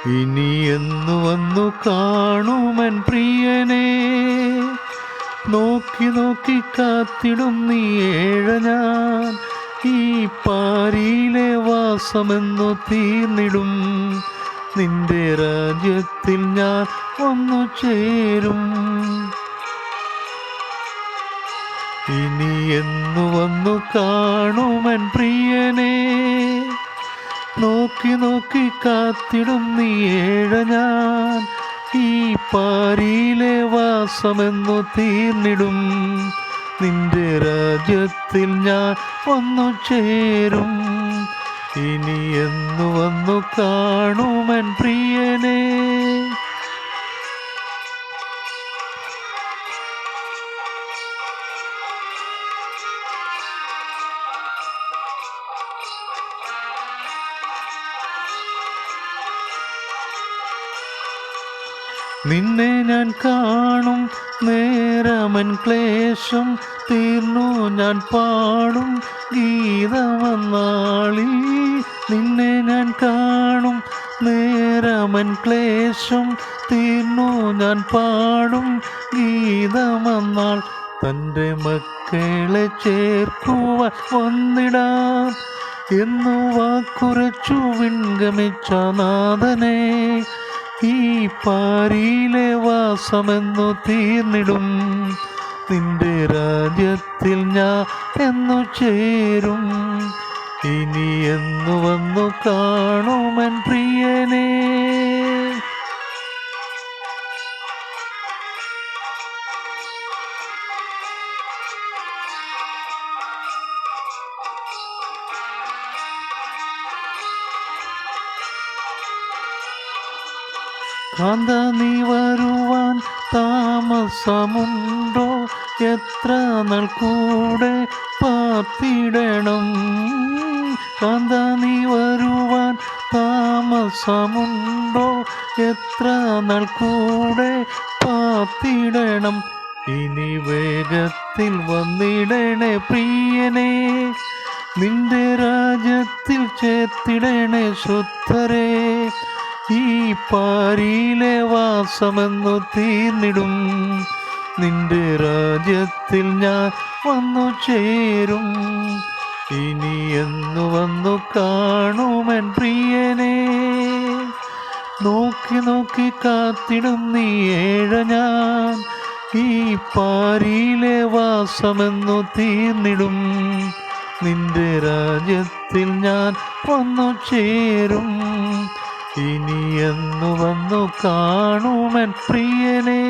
ഇനി എന്നു വന്നു കാണുമൻ പ്രിയനെ, നോക്കി നോക്കി കാത്തിടും നീ ഏഴ ഞാൻ. ഈ പാരിയിലെ വാസമെന്നു തീർന്നിടും, നിന്റെ രാജ്യത്തിൽ ഞാൻ ഒന്നു ചേരും. ഇനി എന്നു വന്നു കാണുമൻ പ്രിയനെ, നോക്കി നോക്കി കാത്തിടും നീ ഏഴ ഞാൻ. ഈ പാരിയിലെ വാസമെന്നു തീർന്നിടും, നിന്റെ രാജ്യത്തിൽ ഞാൻ ഒന്നു ചേരും. ഇനി എന്നു വന്നു കാണുമൻ പ്രിയനെ. നിന്നെ ഞാൻ കാണും നേരമൻ ക്ലേശം തീർന്നു, ഞാൻ പാടും ഗീതമെന്നാളിൽ. നിന്നെ ഞാൻ കാണും നേരമൻ ക്ലേശം തീർന്നു, ഞാൻ പാടും ഗീതമെന്നാൾ. തൻ്റെ മക്കളെ ചേർക്കുവാൻ വന്നിടാം എന്നു വാക്കുരച്ചു വിൺഗമിച്ച നാഥനെ, ഈ പാരിയിലെ വാസമെന്നു തീർന്നിടും, നിന്റെ രാജ്യത്തിൽ ഞാൻ എന്നു ചേരും. ഇനി എന്നു വന്നു കാണുമൻ പ്രിയനെ. കാന്ത നീ വരുവാൻ താമസമുണ്ടോ, എത്ര നാൾ കൂടെ പാർത്തിടണം. കാന്ത നീ വരുവാൻ താമസമുണ്ടോ, എത്ര നാൾ കൂടെ പാർത്തിടണം. ഇനി വേഗത്തിൽ വന്നിടണേ പ്രിയനെ, നിന്റെ രാജ്യത്തിൽ ചേർത്തിടണേ ശുദ്ധരെ. ഈ പാരിയിലെ വാസമെന്നു തീർന്നിടും, നിന്റെ രാജ്യത്തിൽ ഞാൻ വന്നു ചേരും. ഇനി എന്നു വന്നു കാണുമൻ പ്രിയനെ, നോക്കി നോക്കി കാത്തിടും നീ ഏഴ ഞാൻ. ഈ പാരിയിലെ വാസമെന്നു തീർന്നിടും, നിന്റെ രാജ്യത്തിൽ ഞാൻ വന്നു ചേരും. ഇനി എന്നു വന്നു കാണുമൻ പ്രിയനെ.